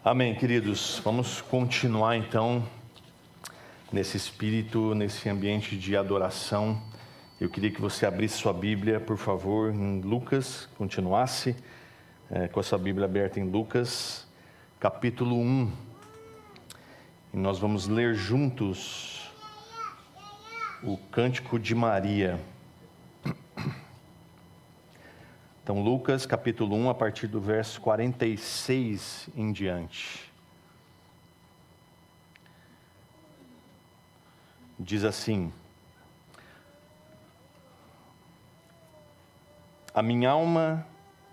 Amém, queridos. Vamos continuar então nesse espírito, nesse ambiente de adoração. Eu queria que você abrisse sua Bíblia, por favor, em Lucas, continuasse com a sua Bíblia aberta em Lucas, capítulo 1. E nós vamos ler juntos o Cântico de Maria. Então, Lucas, capítulo 1, a partir do verso 46 em diante. Diz assim: A minha alma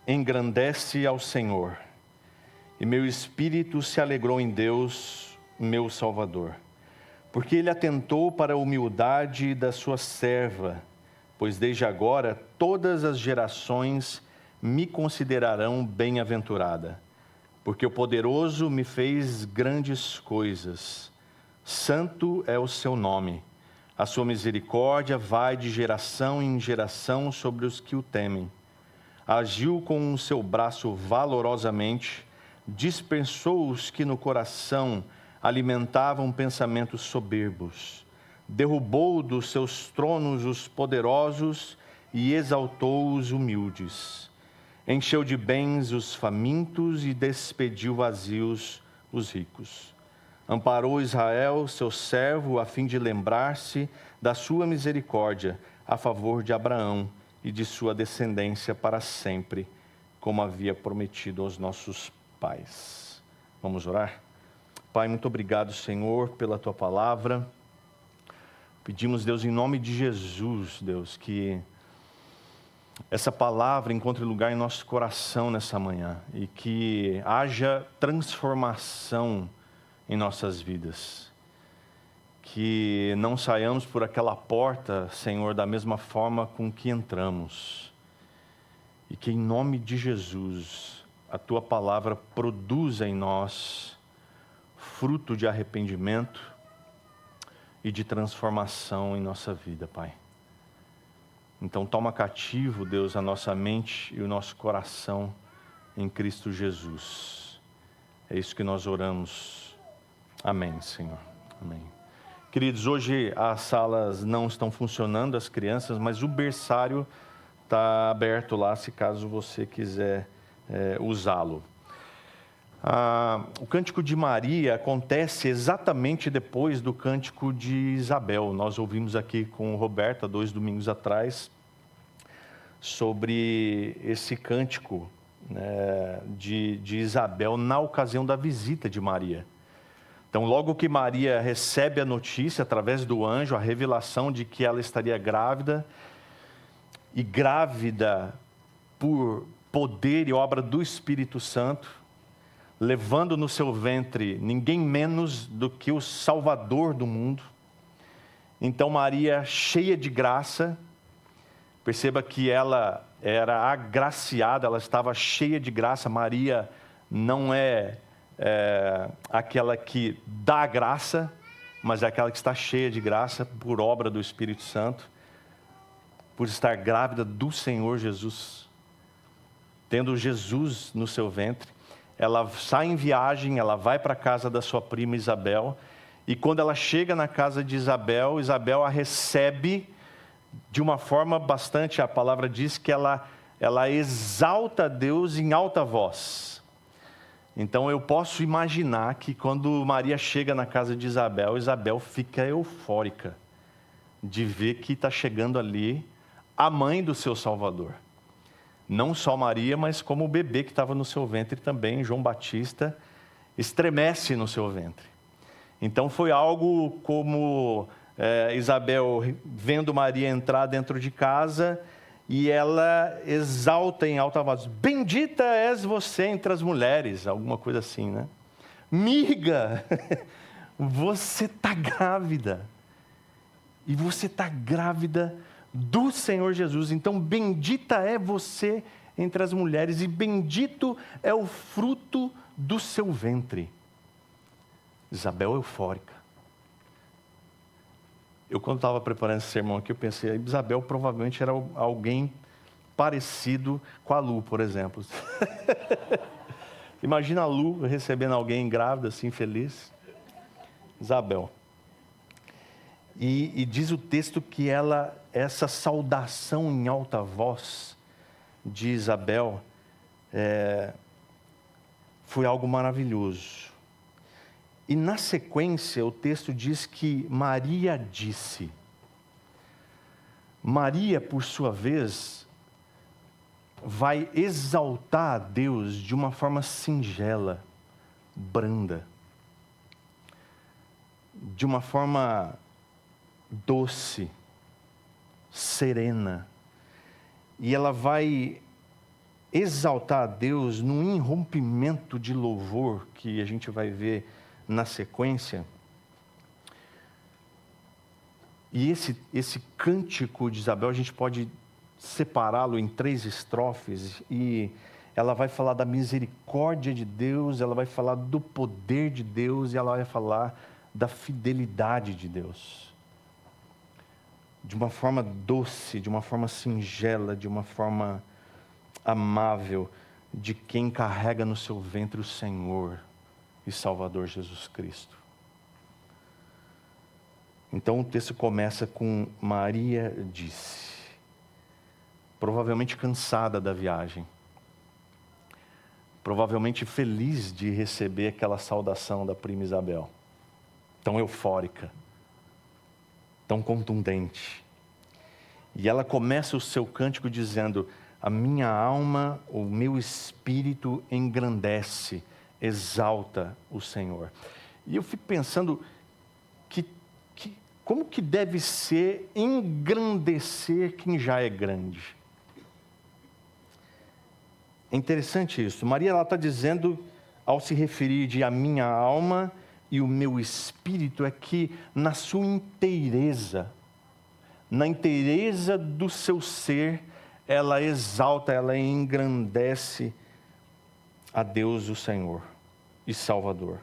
engrandece ao Senhor, e meu espírito se alegrou em Deus, meu Salvador, porque Ele atentou para a humildade da sua serva, pois desde agora todas as gerações me considerarão bem-aventurada, porque o poderoso me fez grandes coisas. Santo é o seu nome. A sua misericórdia vai de geração em geração sobre os que o temem. Agiu com o seu braço valorosamente, dispensou os que no coração alimentavam pensamentos soberbos. Derrubou dos seus tronos os poderosos e exaltou os humildes. Encheu de bens os famintos e despediu vazios os ricos. Amparou Israel, seu servo, a fim de lembrar-se da sua misericórdia a favor de Abraão e de sua descendência para sempre, como havia prometido aos nossos pais. Vamos orar? Pai, muito obrigado, Senhor, pela Tua palavra. Pedimos, Deus, em nome de Jesus, Deus, que essa palavra encontre lugar em nosso coração nessa manhã e que haja transformação em nossas vidas. Que não saiamos por aquela porta, Senhor, da mesma forma com que entramos. E que em nome de Jesus, a Tua palavra produza em nós fruto de arrependimento e de transformação em nossa vida, Pai. Então toma cativo, Deus, a nossa mente e o nosso coração em Cristo Jesus. É isso que nós oramos. Amém, Senhor. Amém. Queridos, hoje as salas não estão funcionando, as crianças, mas o berçário está aberto lá, se caso você quiser usá-lo. O Cântico de Maria acontece exatamente depois do Cântico de Isabel. Nós ouvimos aqui com o Roberto, há 2 domingos atrás, sobre esse cântico, né, de Isabel na ocasião da visita de Maria. Então, logo que Maria recebe a notícia, através do anjo, a revelação de que ela estaria grávida, e grávida por poder e obra do Espírito Santo, levando no seu ventre ninguém menos do que o Salvador do mundo. Então Maria, cheia de graça, perceba que ela era agraciada, ela estava cheia de graça. Maria não é aquela que dá graça, mas é aquela que está cheia de graça por obra do Espírito Santo, por estar grávida do Senhor Jesus, tendo Jesus no seu ventre. Ela sai em viagem, ela vai para a casa da sua prima Isabel, e quando ela chega na casa de Isabel, Isabel a recebe de uma forma bastante, a palavra diz que ela exalta a Deus em alta voz. Então eu posso imaginar que quando Maria chega na casa de Isabel, Isabel fica eufórica de ver que está chegando ali a mãe do seu Salvador. Não só Maria, mas como o bebê que estava no seu ventre também, João Batista, estremece no seu ventre. Então foi algo como Isabel vendo Maria entrar dentro de casa e ela exalta em alta voz: bendita és você entre as mulheres, alguma coisa assim, né? Miga, você está grávida, e você está grávida do Senhor Jesus. Então bendita é você entre as mulheres, e bendito é o fruto do seu ventre. Isabel eufórica. Eu, quando estava preparando esse sermão aqui, eu pensei, Isabel provavelmente era alguém parecido com a Lu, por exemplo. Imagina a Lu recebendo alguém grávida, assim, feliz. Isabel. E diz o texto que essa saudação em alta voz de Isabel foi algo maravilhoso. E na sequência o texto diz que Maria disse. Maria, por sua vez, vai exaltar a Deus de uma forma singela, branda, de uma forma doce, serena. E ela vai exaltar a Deus num irrompimento de louvor que a gente vai ver na sequência. E esse cântico de Isabel, a gente pode separá-lo em 3 estrofes, e ela vai falar da misericórdia de Deus, ela vai falar do poder de Deus, e ela vai falar da fidelidade de Deus. De uma forma doce, de uma forma singela, de uma forma amável, de quem carrega no seu ventre o Senhor e Salvador Jesus Cristo. Então o texto começa com Maria disse, provavelmente cansada da viagem, provavelmente feliz de receber aquela saudação da prima Isabel, tão eufórica, tão contundente. E ela começa o seu cântico dizendo: a minha alma, o meu espírito engrandece, exalta o Senhor. E eu fico pensando como que deve ser engrandecer quem já é grande. É interessante isso. Maria está dizendo, ao se referir de a minha alma e o meu espírito, é que na sua inteireza, na inteireza do seu ser, ela exalta, ela engrandece a Deus o Senhor e Salvador.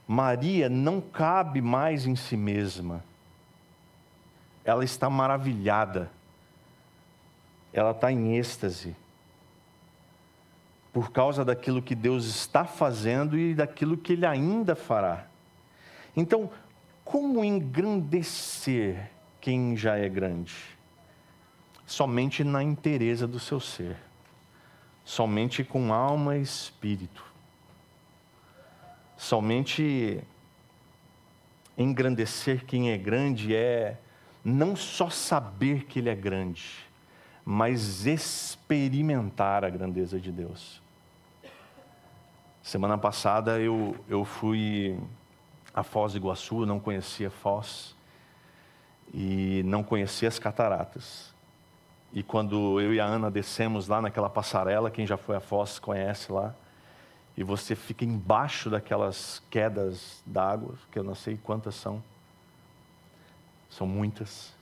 Maria não cabe mais em si mesma. Ela está maravilhada. Ela está em êxtase. Por causa daquilo que Deus está fazendo e daquilo que Ele ainda fará. Então, como engrandecer quem já é grande? Somente na inteireza do seu ser. Somente com alma e espírito. Somente engrandecer quem é grande é não só saber que Ele é grande, mas experimentar a grandeza de Deus. Semana passada eu fui a Foz do Iguaçu, eu não conhecia Foz e não conhecia as cataratas. E quando eu e a Ana descemos lá naquela passarela, quem já foi a Foz conhece lá, e você fica embaixo daquelas quedas d'água, que eu não sei quantas são muitas.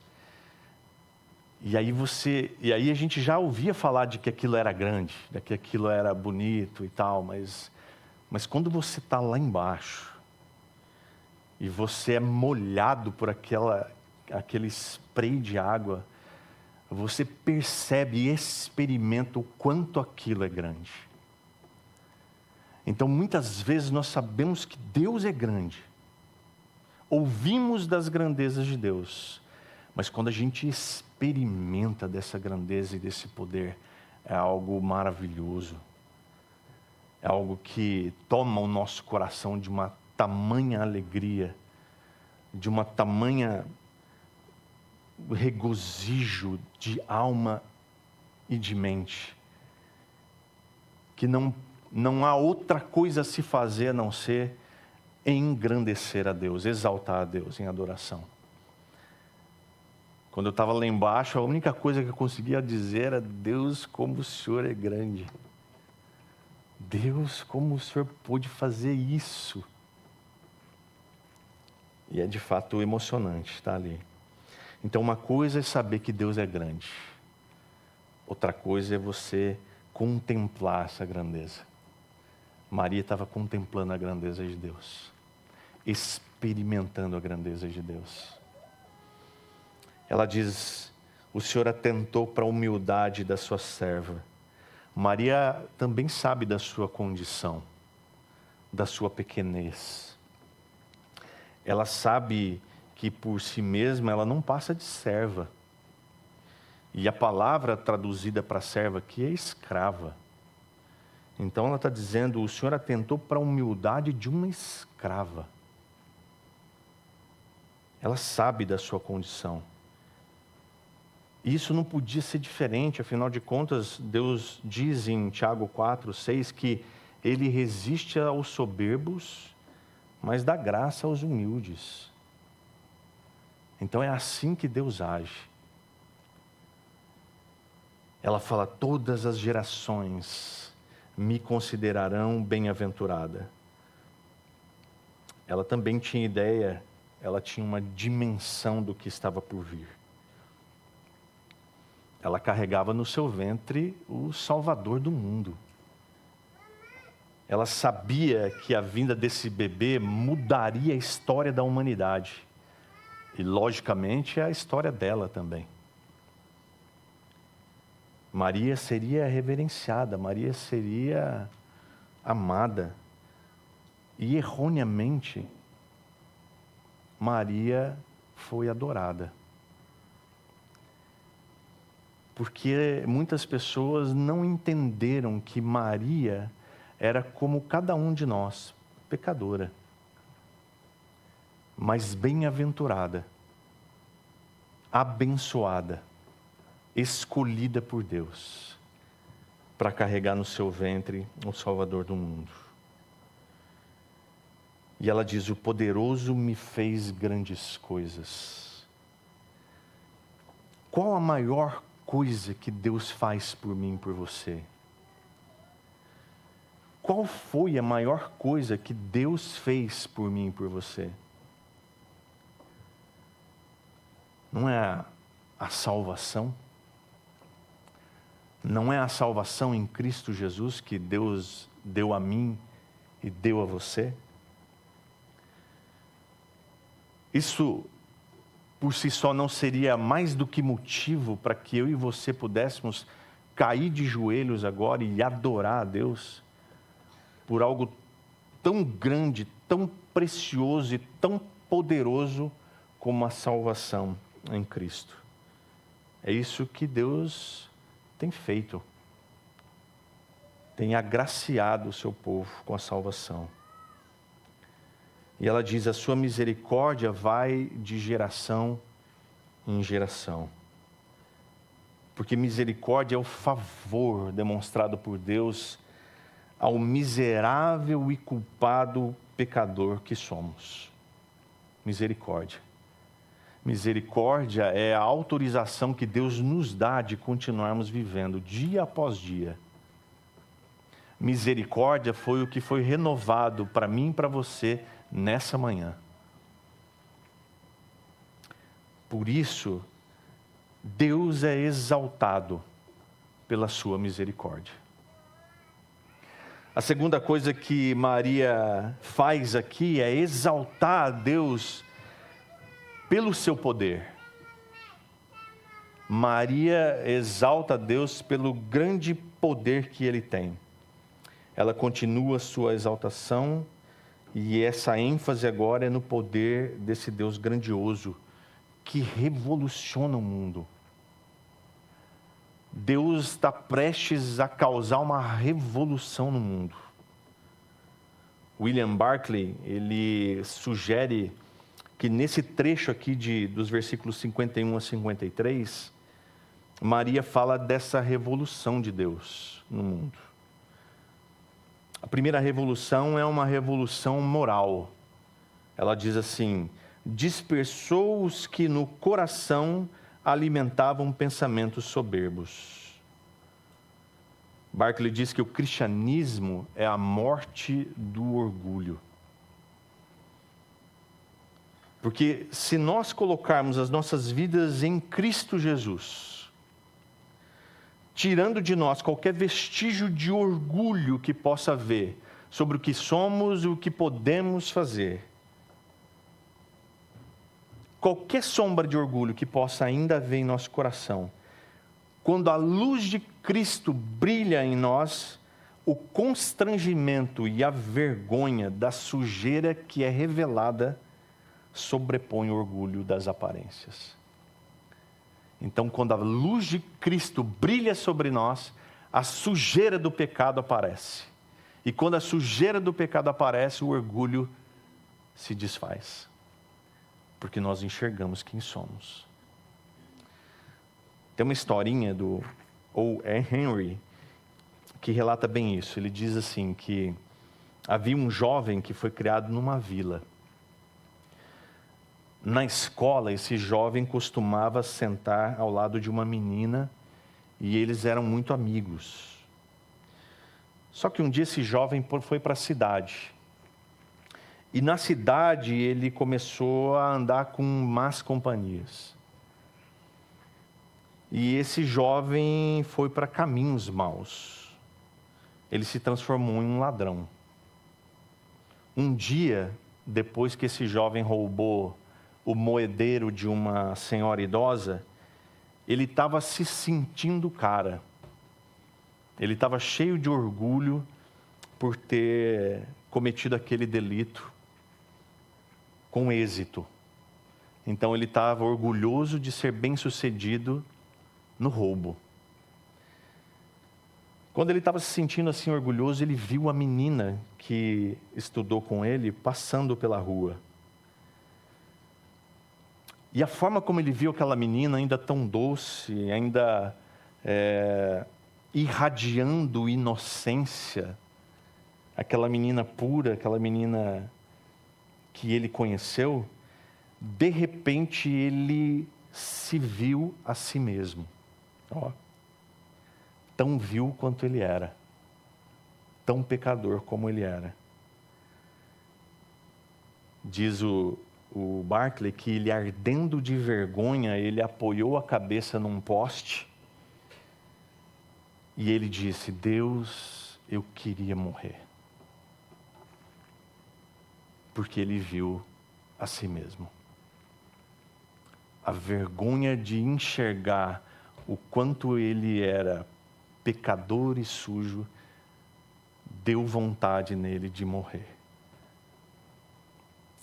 E aí a gente já ouvia falar de que aquilo era grande, de que aquilo era bonito e tal, mas quando você está lá embaixo e você é molhado por aquele spray de água, você percebe e experimenta o quanto aquilo é grande. Então muitas vezes nós sabemos que Deus é grande, ouvimos das grandezas de Deus, mas quando a gente experimenta dessa grandeza e desse poder, é algo maravilhoso. É algo que toma o nosso coração de uma tamanha alegria, de uma tamanha regozijo de alma e de mente, que não há outra coisa a se fazer a não ser engrandecer a Deus, exaltar a Deus em adoração. Quando eu estava lá embaixo, a única coisa que eu conseguia dizer era: Deus, como o Senhor é grande. Deus, como o Senhor pôde fazer isso. E é de fato emocionante estar ali. Então uma coisa é saber que Deus é grande. Outra coisa é você contemplar essa grandeza. Maria estava contemplando a grandeza de Deus. Experimentando a grandeza de Deus. Ela diz: o Senhor atentou para a humildade da sua serva. Maria também sabe da sua condição. da sua pequenez. Ela sabe que por si mesma ela não passa de serva. E a palavra traduzida para serva aqui é escrava. Então ela está dizendo, o Senhor atentou para a humildade de uma escrava. Ela sabe da sua condição. E isso não podia ser diferente, afinal de contas, Deus diz em Tiago 4:6 que Ele resiste aos soberbos, mas dá graça aos humildes. Então é assim que Deus age. Ela fala, todas as gerações me considerarão bem-aventurada. Ela também tinha ideia, ela tinha uma dimensão do que estava por vir. Ela carregava no seu ventre o Salvador do mundo. Ela sabia que a vinda desse bebê mudaria a história da humanidade. E, logicamente, a história dela também. Maria seria reverenciada, Maria seria amada. E, erroneamente, Maria foi adorada. Porque muitas pessoas não entenderam que Maria era como cada um de nós, pecadora, mas bem-aventurada, abençoada, escolhida por Deus, para carregar no seu ventre o Salvador do mundo. E ela diz, o poderoso me fez grandes coisas. Qual a maior coisa que Deus faz por mim e por você? Qual foi a maior coisa que Deus fez por mim e por você? Não é a salvação? Não é a salvação em Cristo Jesus que Deus deu a mim e deu a você? Isso por si só não seria mais do que motivo para que eu e você pudéssemos cair de joelhos agora e adorar a Deus por algo tão grande, tão precioso e tão poderoso como a salvação em Cristo. É isso que Deus tem feito. Tem agraciado o seu povo com a salvação. E ela diz, a sua misericórdia vai de geração em geração. Porque misericórdia é o favor demonstrado por Deus ao miserável e culpado pecador que somos. Misericórdia. Misericórdia é a autorização que Deus nos dá de continuarmos vivendo dia após dia. Misericórdia foi o que foi renovado para mim e para você nessa manhã. Por isso, Deus é exaltado pela sua misericórdia. A segunda coisa que Maria faz aqui é exaltar a Deus pelo seu poder. Maria exalta a Deus pelo grande poder que Ele tem. Ela continua sua exaltação e essa ênfase agora é no poder desse Deus grandioso que revoluciona o mundo. Deus está prestes a causar uma revolução no mundo. William Barclay, ele sugere que nesse trecho aqui dos versículos 51 a 53, Maria fala dessa revolução de Deus no mundo. A primeira revolução é uma revolução moral. Ela diz assim, dispersou os que no coração alimentavam pensamentos soberbos. Barclay diz que o cristianismo é a morte do orgulho. Porque se nós colocarmos as nossas vidas em Cristo Jesus, tirando de nós qualquer vestígio de orgulho que possa haver sobre o que somos e o que podemos fazer, qualquer sombra de orgulho que possa ainda haver em nosso coração, quando a luz de Cristo brilha em nós, o constrangimento e a vergonha da sujeira que é revelada sobrepõe o orgulho das aparências. Então, quando a luz de Cristo brilha sobre nós, a sujeira do pecado aparece. E quando a sujeira do pecado aparece, o orgulho se desfaz. Porque nós enxergamos quem somos. Tem uma historinha do O.E. Henry que relata bem isso. Ele diz assim que havia um jovem que foi criado numa vila. Na escola, esse jovem costumava sentar ao lado de uma menina e eles eram muito amigos. Só que um dia esse jovem foi para a cidade. E na cidade ele começou a andar com más companhias. E esse jovem foi para caminhos maus. Ele se transformou em um ladrão. Um dia, depois que esse jovem roubou o moedeiro de uma senhora idosa, ele estava se sentindo cara. Ele estava cheio de orgulho por ter cometido aquele delito com êxito. Então ele estava orgulhoso de ser bem-sucedido no roubo. Quando ele estava se sentindo assim orgulhoso, ele viu a menina que estudou com ele passando pela rua. E a forma como ele viu aquela menina ainda tão doce, ainda irradiando inocência, aquela menina pura, aquela menina que ele conheceu, de repente ele se viu a si mesmo. Ó, tão vil quanto ele era, tão pecador como ele era. Diz o Barclay que ele, ardendo de vergonha, ele apoiou a cabeça num poste e ele disse: Deus, eu queria morrer. Porque ele viu a si mesmo. A vergonha de enxergar o quanto ele era pecador e sujo deu vontade nele de morrer,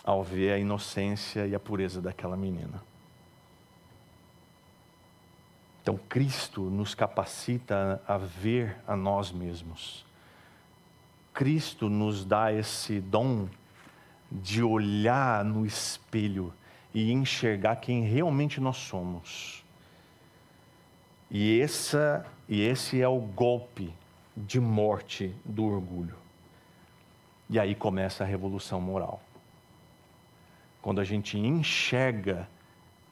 ao ver a inocência e a pureza daquela menina. Então, Cristo nos capacita a ver a nós mesmos. Cristo nos dá esse dom de olhar no espelho e enxergar quem realmente nós somos. E esse é o golpe de morte do orgulho. E aí começa a revolução moral. Quando a gente enxerga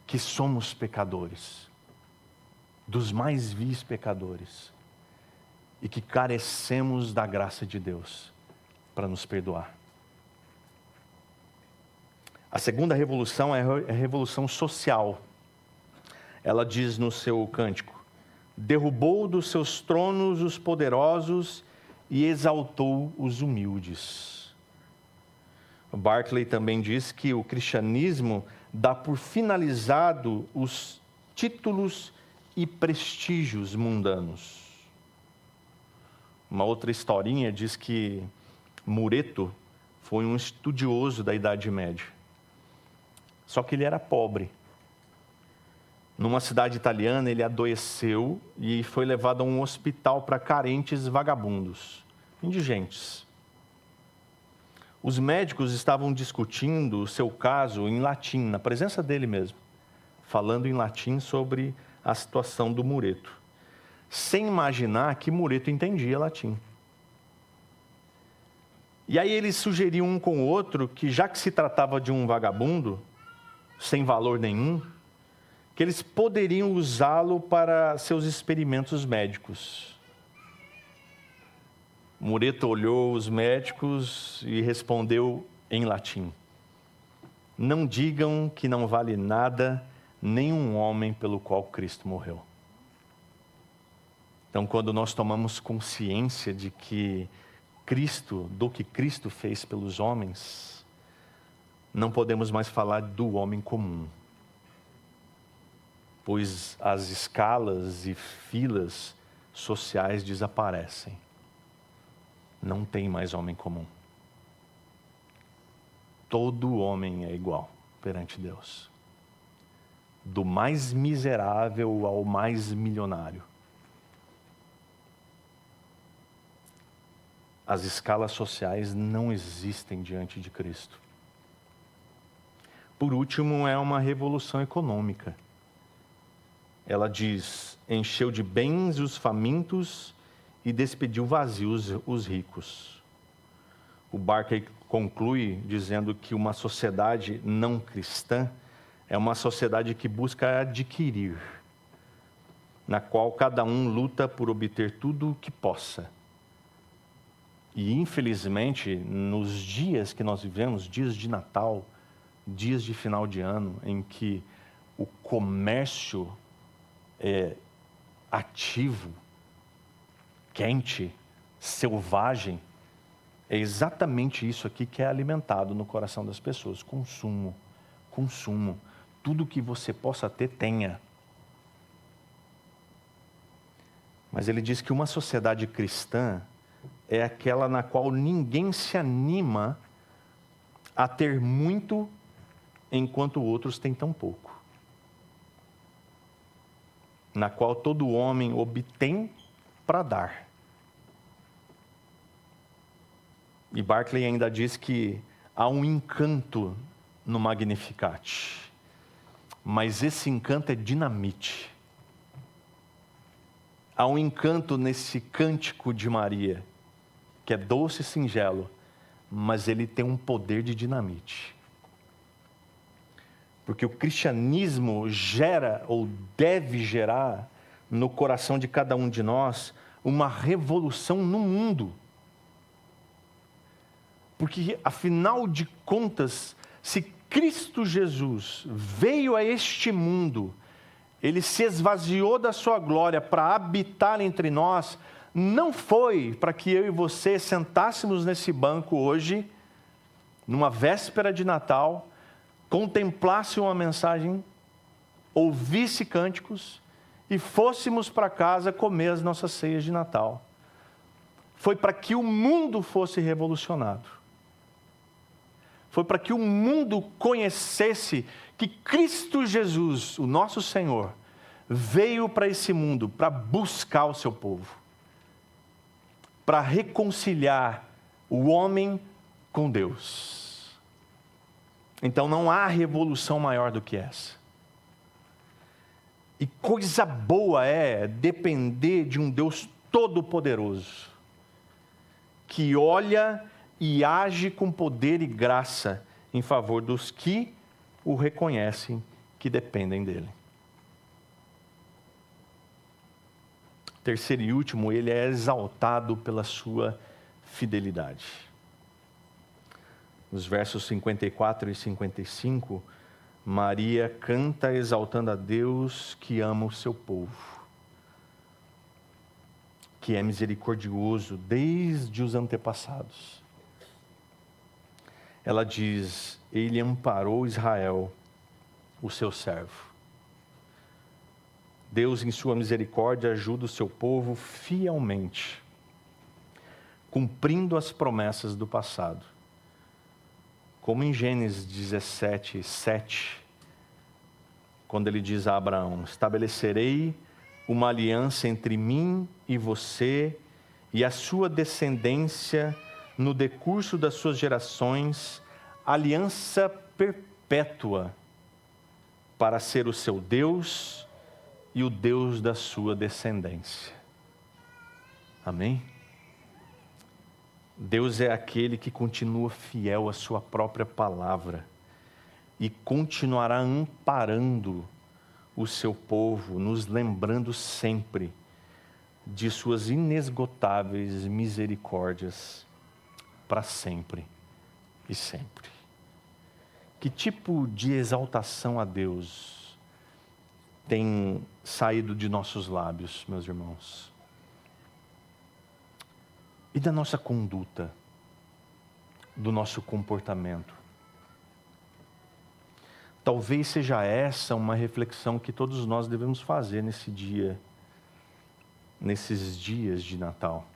que somos pecadores, dos mais vis pecadores, e que carecemos da graça de Deus para nos perdoar. A segunda revolução é a revolução social. Ela diz no seu cântico: derrubou dos seus tronos os poderosos e exaltou os humildes. Barclay também diz que o cristianismo dá por finalizado os títulos e prestígios mundanos. Uma outra historinha diz que Mureto foi um estudioso da Idade Média. Só que ele era pobre. Numa cidade italiana, ele adoeceu e foi levado a um hospital para carentes vagabundos, indigentes. Os médicos estavam discutindo o seu caso em latim, na presença dele mesmo, falando em latim sobre a situação do Mureto, sem imaginar que Mureto entendia latim. E aí eles sugeriam um com o outro que, já que se tratava de um vagabundo, sem valor nenhum, que eles poderiam usá-lo para seus experimentos médicos. Mureto olhou os médicos e respondeu em latim: não digam que não vale nada nenhum homem pelo qual Cristo morreu. Então, quando nós tomamos consciência de que do que Cristo fez pelos homens, não podemos mais falar do homem comum, pois as escalas e filas sociais desaparecem. não tem mais homem comum. Todo homem é igual perante Deus. Do mais miserável ao mais milionário. As escalas sociais não existem diante de Cristo. Por último, é uma revolução econômica. Ela diz: encheu de bens os famintos e despediu vazios os ricos. O Barclay conclui dizendo que uma sociedade não cristã é uma sociedade que busca adquirir, na qual cada um luta por obter tudo o que possa. E, infelizmente, nos dias que nós vivemos, dias de Natal, dias de final de ano, em que o comércio é ativo, quente, selvagem, é exatamente isso aqui que é alimentado no coração das pessoas. Consumo, consumo. Tudo que você possa ter, tenha. Mas ele diz que uma sociedade cristã é aquela na qual ninguém se anima a ter muito enquanto outros têm tão pouco. Na qual todo homem obtém para dar. E Barclay ainda diz que há um encanto no Magnificat, mas esse encanto é dinamite. Há um encanto nesse cântico de Maria, que é doce e singelo, mas ele tem um poder de dinamite. Porque o cristianismo gera, ou deve gerar, no coração de cada um de nós, uma revolução no mundo. Porque, afinal de contas, se Cristo Jesus veio a este mundo, ele se esvaziou da sua glória para habitar entre nós, não foi para que eu e você sentássemos nesse banco hoje, numa véspera de Natal, contemplasse uma mensagem, ouvisse cânticos e fôssemos para casa comer as nossas ceias de Natal. Foi para que o mundo fosse revolucionado. Foi para que o mundo conhecesse que Cristo Jesus, o nosso Senhor, veio para esse mundo para buscar o seu povo, para reconciliar o homem com Deus. Então não há revolução maior do que essa. E coisa boa é depender de um Deus todo-poderoso, que olha e age com poder e graça em favor dos que o reconhecem, que dependem dele. Terceiro e último, ele é exaltado pela sua fidelidade. Nos versos 54 e 55, Maria canta exaltando a Deus que ama o seu povo, que é misericordioso desde os antepassados. Ela diz: ele amparou Israel, o seu servo. Deus, em sua misericórdia, ajuda o seu povo fielmente, cumprindo as promessas do passado. Como em Gênesis 17, 7, quando ele diz a Abraão: estabelecerei uma aliança entre mim e você e a sua descendência no decurso das suas gerações, aliança perpétua, para ser o seu Deus e o Deus da sua descendência. Amém? Deus é aquele que continua fiel à sua própria palavra e continuará amparando o seu povo, nos lembrando sempre de suas inesgotáveis misericórdias para sempre e sempre. Que tipo de exaltação a Deus tem saído de nossos lábios, meus irmãos? E da nossa conduta, do nosso comportamento? Talvez seja essa uma reflexão que todos nós devemos fazer nesse dia, nesses dias de Natal.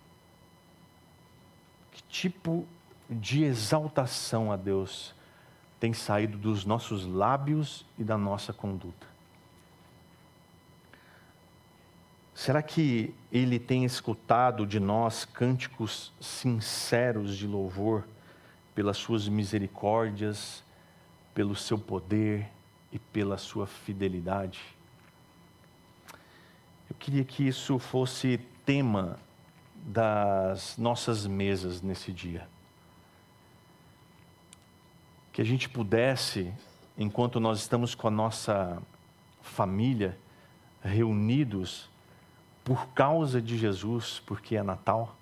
Que tipo de exaltação a Deus tem saído dos nossos lábios e da nossa conduta? Será que Ele tem escutado de nós cânticos sinceros de louvor pelas suas misericórdias, pelo seu poder e pela sua fidelidade? Eu queria que isso fosse tema das nossas mesas nesse dia. Que a gente pudesse, enquanto nós estamos com a nossa família reunidos por causa de Jesus, porque é Natal,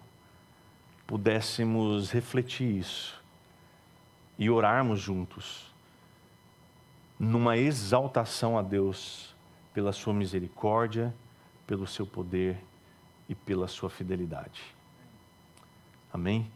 pudéssemos refletir isso e orarmos juntos numa exaltação a Deus pela sua misericórdia, pelo seu poder e pela sua fidelidade. Amém?